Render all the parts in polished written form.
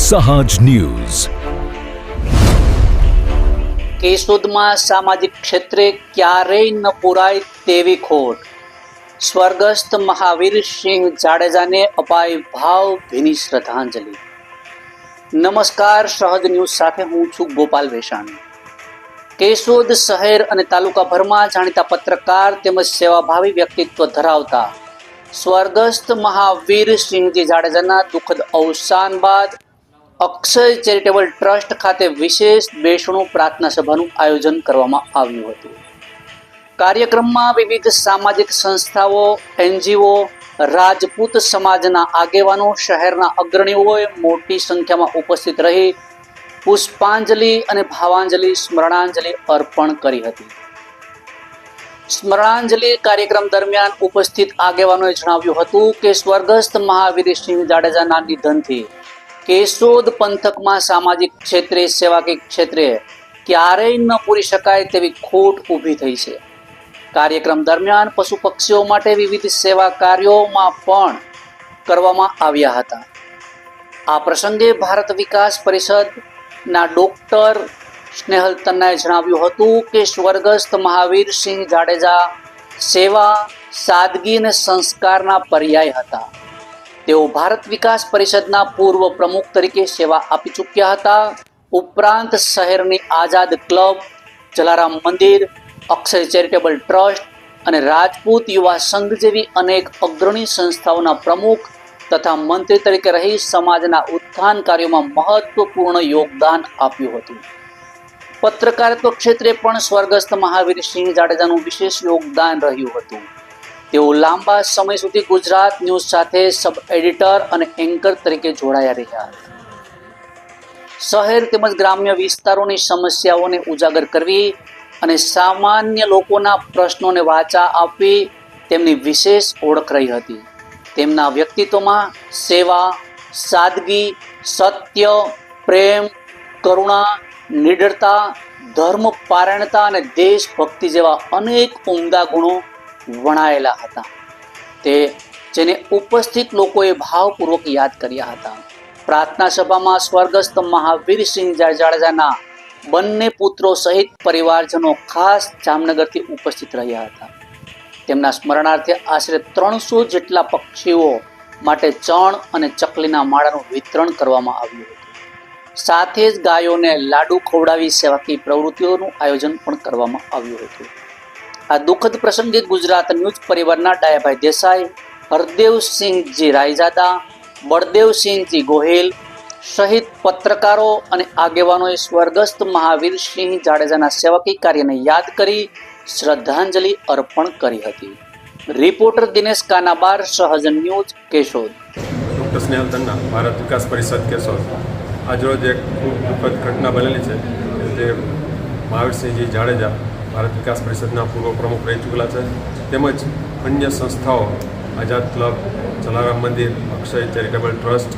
સહાજ news. કેશોદમાં સામાજિક ક્ષેત્રે ક્યારેય ન પૂરાય તેવી ખોટ. સ્વર્ગસ્થ મહાવીરસિંહ જાડેજાને અપાઈ ભાવભીની શ્રદ્ધાંજલિ. નમસ્કાર, સહજ ન્યૂઝ સાથે હું છું ગોપાલ વેશાણી. કેશોદ શહેર અને તાલુકાભરમાં જાણીતા પત્રકાર તેમજ સેવાભાવી વ્યક્તિત્વ ધરાવતા સ્વર્ગસ્થ મહાવીરસિંહજી જાડેજાના દુઃખદ અવસાન બાદ અક્ષય ચેરિટેબલ ટ્રસ્ટ ખાતે વિશેષ બેસણું પ્રાર્થના સભાનું આયોજન કરવામાં આવ્યું હતું. કાર્યક્રમમાં વિવિધ સામાજિક સંસ્થાઓ, એનજીઓ, રાજપૂત સમાજના આગેવાનો, શહેરના અગ્રણીઓએ મોટી સંખ્યામાં ઉપસ્થિત રહી પુષ્પાંજલિ અને ભાવાંજલિ સ્મરણાંજલિ અર્પણ કરી હતી. સ્મરણાંજલિ કાર્યક્રમ દરમિયાન ઉપસ્થિત આગેવાનોએ જણાવ્યું હતું કે સ્વર્ગસ્થ મહાવીરસિંહ જાડેજાના નિધનથી કેશોદ પંથકમાં સામાજિક ક્ષેત્રે, સેવાકીય ક્ષેત્રે ક્યારેય ન પૂરી શકાય તેવી ખોટ ઊભી થઈ છે. કાર્યક્રમ દરમિયાન પશુ પક્ષીઓ માટે વિવિધ સેવા કાર્યોમાં પણ કરવામાં આવ્યા હતા. આ પ્રસંગે ભારત વિકાસ પરિષદના ડોક્ટર સ્નેહલ તન્નાએ જણાવ્યું હતું કે સ્વર્ગસ્થ મહાવીરસિંહ જાડેજા સેવા, સાદગી અને સંસ્કારના પર્યાય હતા. તેઓ ભારત વિકાસ પરિષદના પૂર્વ પ્રમુખ તરીકે સેવા આપી ચૂક્યા હતા. ઉપરાંત શહેરની આઝાદ ક્લબ, જલારામ મંદિર, અક્ષય ચેરિટેબલ ટ્રસ્ટ અને રાજપૂત યુવા સંઘ જેવી અનેક અગ્રણી સંસ્થાઓના પ્રમુખ તથા મંત્રી તરીકે રહી સમાજના ઉત્થાન કાર્યોમાં મહત્વપૂર્ણ યોગદાન આપ્યું હતું. પત્રકારત્વ ક્ષેત્રે પણ સ્વર્ગસ્થ મહાવીરસિંહ જાડેજાનું વિશેષ યોગદાન રહ્યું હતું. તેઓ લાંબા સમય સુધી ગુજરાત ન્યૂઝ સાથે સબ એડિટર અને એન્કર તરીકે જોડાયા રહ્યા હતા. શહેર તેમજ ગ્રામ્ય વિસ્તારોની સમસ્યાઓને ઉજાગર કરવી અને સામાન્ય લોકોના પ્રશ્નોને વાચા આપવી તેમની વિશેષ ઓળખ રહી હતી. તેમના વ્યક્તિત્વમાં સેવા, સાદગી, સત્ય, પ્રેમ, કરુણા, નિડરતા, ધર્મપારાયણતા અને દેશભક્તિ જેવા અનેક ઉમદા ગુણો વણાયેલા હતા. જેને ઉપસ્થિત લોકોએ ભાવપૂર્વક યાદ કર્યા હતા. પ્રાર્થના સભામાં સ્વર્ગસ્થ મહાવીરસિંહ જાડેજાના બંને પુત્રો સહિત પરિવારજનો ખાસ જામનગરથી ઉપસ્થિત રહ્યા હતા. તેમના સ્મરણાર્થે આશરે 300 જેટલા પક્ષીઓ માટે ચણ અને ચકલીના માળાનું વિતરણ કરવામાં આવ્યું હતું. સાથે જ ગાયોને લાડુ ખવડાવી સેવાકીય પ્રવૃત્તિઓનું આયોજન પણ કરવામાં આવ્યું હતું. આ દુઃખદ પ્રસંગે ગુજરાત ન્યૂઝ પરિવારના ડાયાભાઈ દેસાઈ, હરદેવસિંહજી રાયજાદા, બળદેવસિંહજી ગોહિલ સહિત પત્રકારો અને આગેવાનોએ સ્વર્ગસ્થ મહાવીરસિંહ જાડેજાના સેવાકીય કાર્યને યાદ કરી શ્રદ્ધાંજલિ અર્પણ કરી હતી. રિપોર્ટર દિનેશ કાનાબાર, સહજ ન્યૂઝ, કેશોદ. ડૉક્ટર સ્નેહલ તન્ના, ભારત વિકાસ પરિષદ, કેશોદ. આજરોજ એક ખૂબ દુઃખદ ઘટના બનેલી છે. જે મહાવીરસિંહજી જાડેજા ભારત વિકાસ પરિષદના પૂર્વ પ્રમુખ રહી ચૂકેલા છે. તેમજ અન્ય સંસ્થાઓ આઝાદ ક્લબ, જલારામ મંદિર, અક્ષય ચેરિટેબલ ટ્રસ્ટ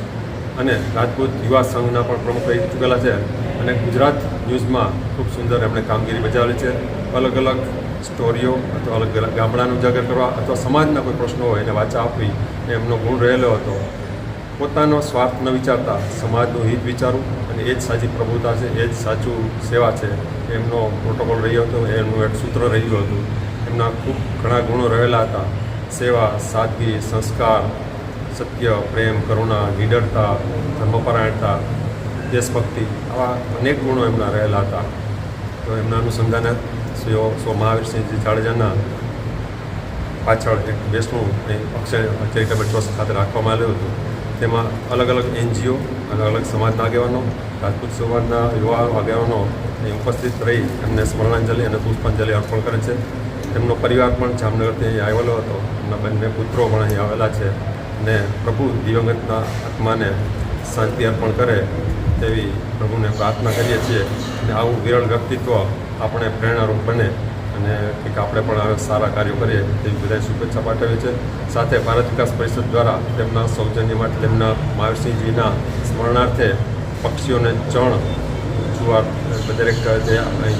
અને રાજપૂત યુવા સંઘના પણ પ્રમુખ રહી ચૂકેલા છે. અને ગુજરાત ન્યૂઝમાં ખૂબ સુંદર એમણે કામગીરી બજાવેલી છે. અલગ અલગ સ્ટોરીઓ અથવા અલગ અલગ ગામડાને ઉજાગર કરવા અથવા સમાજના કોઈ પ્રશ્નો હોય એને વાચા આપવી એમનો ગુણ રહેલો હતો. પોતાનો સ્વાર્થ ન વિચારતા સમાજનું હિત વિચારવું અને એ જ સાચી પ્રભુતા છે, એ જ સાચું સેવા છે. એમનો પ્રોટોકોલ રહ્યો હતો, એમનું એક સૂત્ર રહ્યું હતું. એમના ખૂબ ઘણા ગુણો રહેલા હતા. સેવા, સાદગી, સંસ્કાર, સત્ય, પ્રેમ, કરુણા, નિડરતા, ધર્મપરાયણતા, દેશભક્તિ, આવા અનેક ગુણો એમના રહેલા હતા. તો એમના અનુસંધાને શ્રી મહાવીરસિંહજી જાડેજાના પાછળ એક બેસણું અક્ષય ચેરિટેબલ ટ્રસ્ટ ખાતે રાખવામાં આવ્યું હતું. તેમાં અલગ અલગ એનજીઓ, અલગ અલગ સમાજના આગેવાનો, રાજપૂત સમાજના યુવા આગેવાનો ઉપસ્થિત રહી એમને સ્મરણાંજલિ અને પુષ્પાંજલિ અર્પણ કરે છે. તેમનો પરિવાર પણ જામનગરથી અહીં આવેલો હતો. એમના બંને પુત્રો પણ અહીં આવેલા છે. અને પ્રભુ દિવંગતના આત્માને શાંતિ અર્પણ કરે તેવી પ્રભુને પ્રાર્થના કરીએ છીએ. અને આવું વિરળ વ્યક્તિત્વ આપણે પ્રેરણારૂપ બને અને કંઈક આપણે પણ હવે સારા કાર્યો કરીએ તેવી બધાએ શુભેચ્છા પાઠવી છે. સાથે ભારત વિકાસ પરિષદ દ્વારા તેમના સૌજન્ય માટે તેમના મહાવીરસિંહજીના સ્મરણાર્થે પક્ષીઓને ચણ, જુવાર દરેક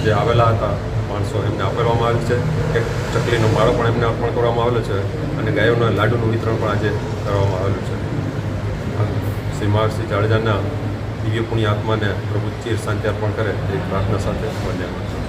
જે આવેલા હતા માણસો એમને આપવામાં આવેલ છે. એક ચકલીનો માળો પણ એમને અર્પણ કરવામાં આવેલો છે અને ગાયોના લાડુનું વિતરણ પણ આજે કરવામાં આવેલું છે. શ્રી મહાવીરસિંહ જાડેજાના દિવ્ય પુણ્ય આત્માને પ્રભુ ચિર શાંતિ અર્પણ કરે એ પ્રાર્થના સાથે વંદન.